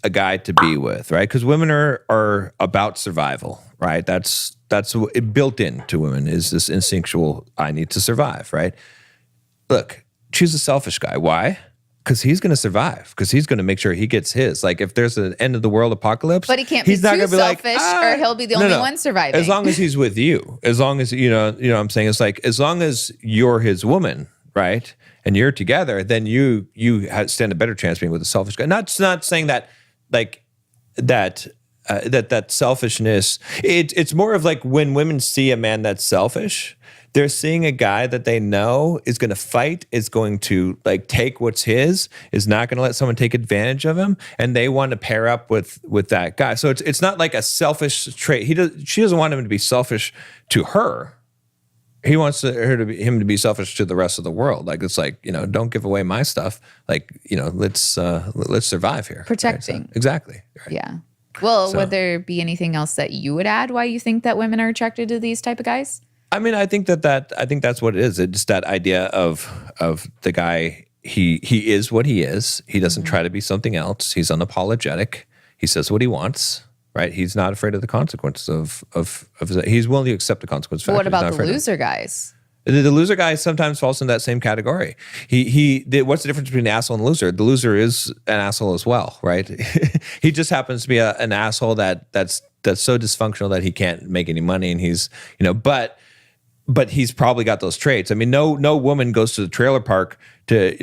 a guy to be with, right? Because women are about survival, right? That's built into women is this instinctual, I need to survive, right? Look, choose a selfish guy. Why? Because he's going to survive. Because he's going to make sure he gets his. Like if there's an end of the world apocalypse, but he can't be too selfish, or he'll be the only one surviving. As long as he's with you, as long as you know what I'm saying. It's like as long as you're his woman, right, and you're together, then you stand a better chance being with a selfish guy. Not saying that like that selfishness. It's more of like when women see a man that's selfish, they're seeing a guy that they know is going to fight, is going to like take what's his, is not going to let someone take advantage of him, and they want to pair up with that guy. So it's not like a selfish trait. She doesn't want him to be selfish to her. He wants him to be selfish to the rest of the world. Like it's like, don't give away my stuff. Like, let's survive here. Protecting. Right? So, exactly. Right. Yeah. Well, would there be anything else that you would add why you think that women are attracted to these type of guys? I mean, I think that's what it is. It's that idea of the guy. He is what he is. He doesn't try to be something else. He's unapologetic. He says what he wants. Right? He's not afraid of the consequences of he's willing to accept the consequences. What about the loser guys? The loser guy sometimes falls in that same category. What's the difference between the asshole and the loser? The loser is an asshole as well, right? He just happens to be an asshole that's so dysfunctional that he can't make any money, and he's but he's probably got those traits. I mean, no woman goes to the trailer park to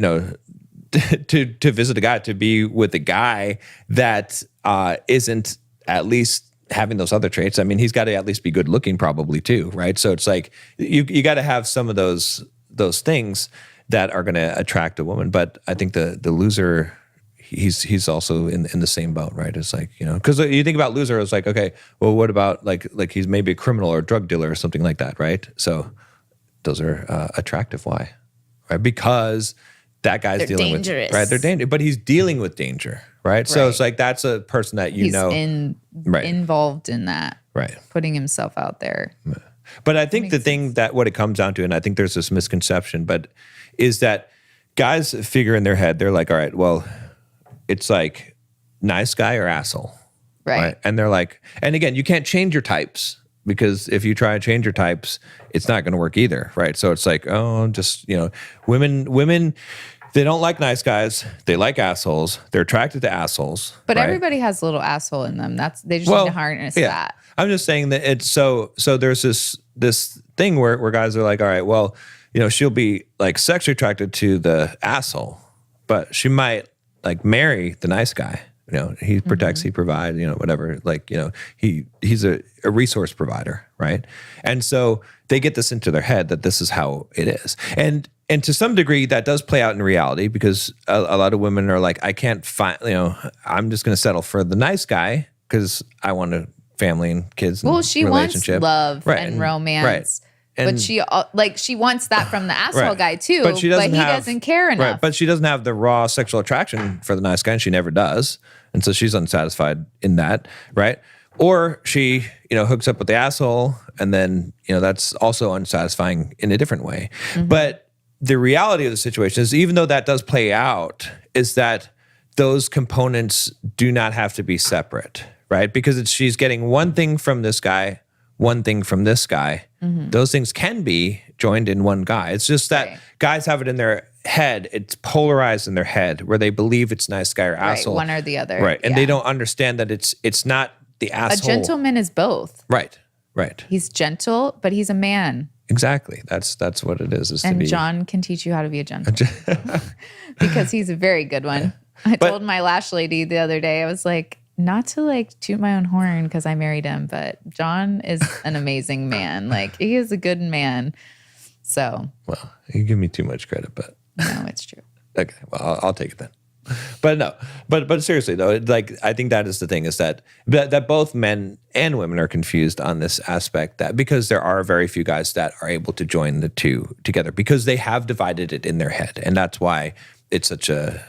to visit a guy, to be with a guy that isn't at least having those other traits. I mean, he's got to at least be good looking probably too, right? So it's like you got to have some of those things that are going to attract a woman. But I think the loser, he's also in the same boat, right? It's like, because you think about loser, it's like, okay, well, what about like he's maybe a criminal or a drug dealer or something like that, right? So those are attractive. Why? Right? Because that guy's dealing dangerous. With, right? They're dangerous, but he's dealing with danger, right? So it's like, that's a person that he's involved in that, right? Putting himself out there. But I think the thing that what it comes down to, and I think there's this misconception, but is that guys figure in their head, they're like, all right, well, it's like nice guy or asshole, right? And they're like, and again, you can't change your types, because if you try to change your types, it's not going to work either, right? So it's like, women, they don't like nice guys. They like assholes. They're attracted to assholes. But right? everybody has a little asshole in them. They just need to harness that. I'm just saying that it's so there's this thing where guys are like, all right, well, she'll be like sexually attracted to the asshole, but she might like marry the nice guy. He protects, he provides, whatever. Like, he's a resource provider, right? And so they get this into their head that this is how it is. And to some degree, that does play out in reality, because a lot of women are like, I can't find, I'm just going to settle for the nice guy because I want a family and kids and she relationship. Wants love and romance. Right. But she wants that from the asshole guy too, but he doesn't care enough. Right, but she doesn't have the raw sexual attraction for the nice guy, and she never does. And so she's unsatisfied in that, right? Or she, hooks up with the asshole, and then, that's also unsatisfying in a different way. Mm-hmm. But the reality of the situation is, even though that does play out, is that those components do not have to be separate, right? Because she's getting one thing from this guy, one thing from this guy. Mm-hmm. Those things can be joined in one guy. It's just that guys have it in their head. It's polarized in their head, where they believe it's nice guy or asshole. One or the other. Right. And they don't understand that it's not the asshole. A gentleman is both. Right. He's gentle, but he's a man. Exactly. That's what it is and to be. John can teach you how to be a gentleman. Because he's a very good one. I told my lash lady the other day, I was like, not to like toot my own horn because I married him, but John is an amazing man. Like, he is a good man. So. Well, you give me too much credit, but. No, it's true. Okay. Well, I'll take it then. But no, but seriously though, like, I think that is the thing, is that both men and women are confused on this aspect, that because there are very few guys that are able to join the two together, because they have divided it in their head. And that's why it's such a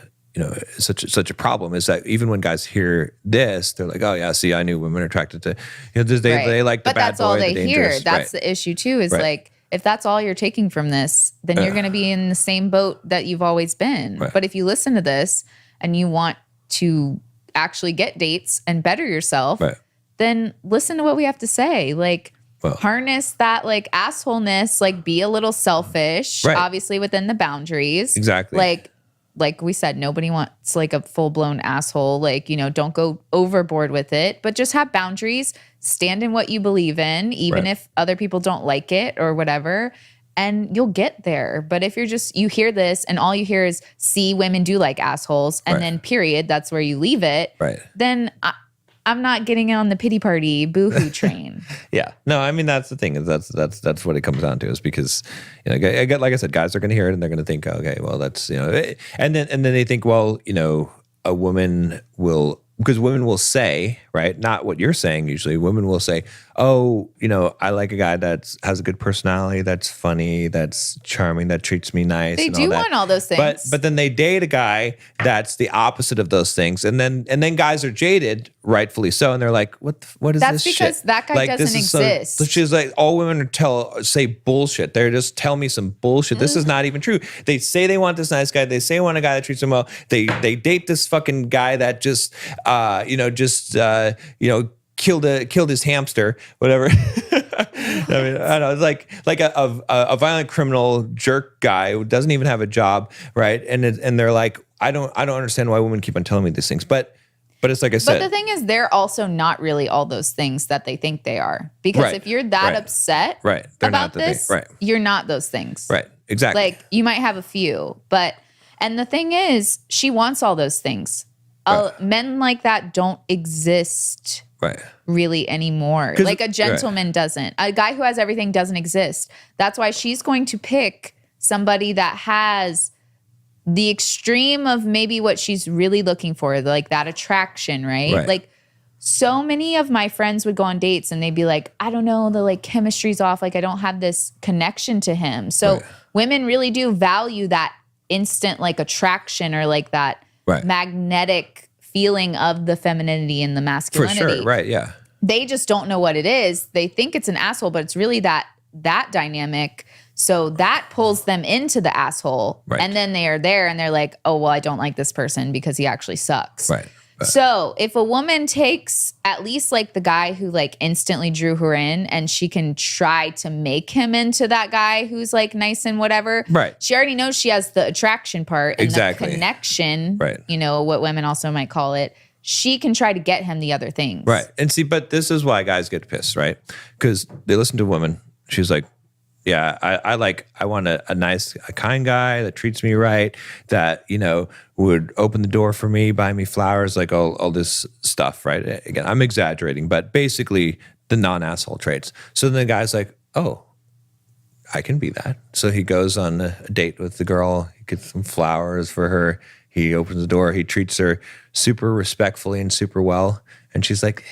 problem, is that even when guys hear this, they're like, oh yeah, see, I knew women are attracted to, they like the bad boy, the dangerous. But that's all they hear. That's the issue too, is like, if that's all you're taking from this, then you're going to be in the same boat that you've always been. Right. But if you listen to this and you want to actually get dates and better yourself, Right. then listen to what we have to say. Like, Well. harness that like assholeness, like be a little selfish, Right. obviously within the boundaries. Exactly. Like we said, nobody wants like a full-blown asshole. Like, don't go overboard with it, but just have boundaries, stand in what you believe in, even Right. if other people don't like it or whatever, and you'll get there. But if you hear this and all you hear is, see, women do like assholes, and then period, that's where you leave it, Right. then I'm not getting on the pity party boohoo train. Yeah. No, I mean, that's the thing, is that's what it comes down to, is because, like I said, guys are going to hear it and they're going to think, okay, well, that's, and then they think, well, a woman will, because women will say, right, not what you're saying usually, women will say, oh, I like a guy that has a good personality, that's funny, that's charming, that treats me nice. They and do all that. want all those things. But then they date a guy that's the opposite of those things, and then guys are jaded, rightfully so, and they're like, what is That's this because shit? that guy Like, doesn't this is exist. So she's like, all women say bullshit. They're just tell me some bullshit. This is not even true. They say they want this nice guy. They say they want a guy that treats them well. They date this fucking guy that just killed his hamster, whatever. I mean, I don't know. It's like a violent criminal jerk guy who doesn't even have a job, right? And they're like, I don't understand why women keep on telling me these things, but it's like I said. But the thing is, they're also not really all those things that they think they are. Because Right. if you're that upset Right. They're not about the thing. this, Right. you're not those things. Right. Exactly. Like, you might have a few, and the thing is, she wants all those things. Men like that don't exist right. really anymore. Like, a gentleman doesn't. A guy who has everything doesn't exist. That's why she's going to pick somebody that has the extreme of maybe what she's really looking for, like that attraction, right? Like, so many of my friends would go on dates and they'd be like, I don't know, the like chemistry's off. Like, I don't have this connection to him. So women really do value that instant like attraction, or like that magnetic feeling of the femininity and the masculinity. For sure. Right. Yeah. They just don't know what it is. They think it's an asshole, but it's really that dynamic. So that pulls them into the asshole. Right. And then they are there and they're like, oh, well, I don't like this person because he actually sucks. Right. So if a woman takes at least like the guy who like instantly drew her in, and she can try to make him into that guy who's like nice and whatever. Right. She already knows she has the attraction part and Exactly. the connection, Right. What women also might call it. She can try to get him the other things. Right. And see, but this is why guys get pissed, right? Because they listen to women. She's like, yeah, I want a nice, a kind guy that treats me right, that, would open the door for me, buy me flowers, like all this stuff, right? Again, I'm exaggerating, but basically the non-asshole traits. So then the guy's like, oh, I can be that. So he goes on a date with the girl, he gets some flowers for her, he opens the door, he treats her super respectfully and super well. And she's like,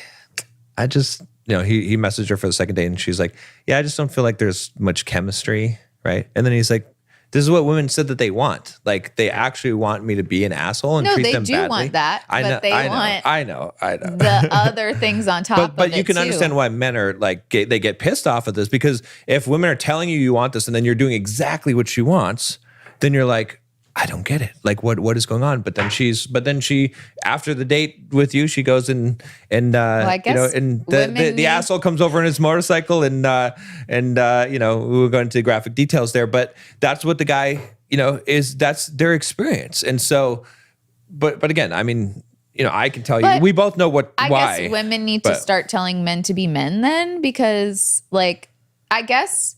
I just... he messaged her for the second date and she's like, yeah, I just don't feel like there's much chemistry, right? And then he's like, this is what women said that they want. Like, they actually want me to be an asshole and treat them badly. No, they do want that, but they want I know. the other things on top of it. But you can understand why men are like, they get pissed off at this, because if women are telling you want this and then you're doing exactly what she wants, then you're like, I don't get it. Like, what is going on? But then she after the date with you, she goes and I guess the asshole comes over in his motorcycle and we will go into graphic details there, but that's what the guy, that's their experience. And so, but again, I mean, I can tell you, we both know why. I guess women need to start telling men to be men then, because like, I guess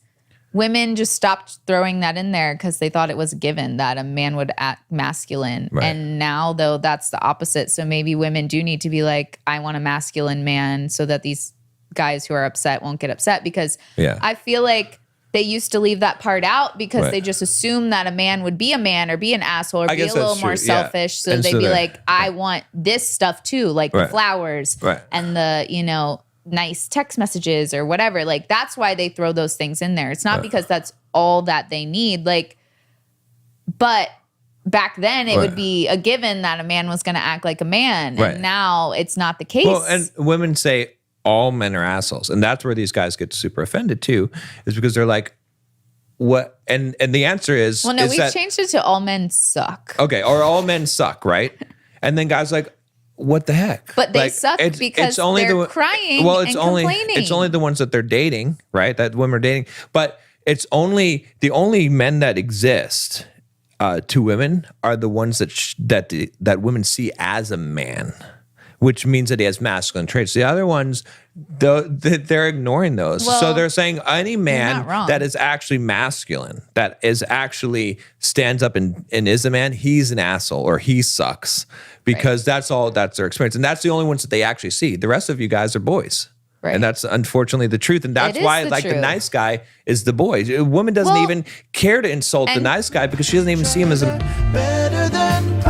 women just stopped throwing that in there because they thought it was a given that a man would act masculine. Right. And now, though, that's the opposite. So maybe women do need to be like, I want a masculine man, so that these guys who are upset won't get upset. Because I feel like they used to leave that part out because they just assumed that a man would be a man or be an asshole or be a little more selfish. So they'd be like, I want this stuff too, like the flowers and the, nice text messages or whatever. Like, that's why they throw those things in there. It's not because that's all that they need. Like, but back then it would be a given that a man was going to act like a man. And now it's not the case. Well, and women say all men are assholes. And that's where these guys get super offended too, is because they're like, what? And the answer is, we've changed it to all men suck. Okay. Or all men suck. Right. And then guys like, what the heck? But they suck because they're crying and complaining. It's only the ones that they're dating, right? That women are dating. But it's only the only men that exist to women are the ones that women see as a man, which means that he has masculine traits. The other ones, they're ignoring those. Well, so they're saying any not man wrong. that is actually masculine, that is actually stands up and is a man, he's an asshole or he sucks, because that's their experience. And that's the only ones that they actually see. The rest of you guys are boys. Right. And that's unfortunately the truth. And that's why the nice guy is the boy. A woman doesn't even care to insult the nice guy because she doesn't even see him as a... Better than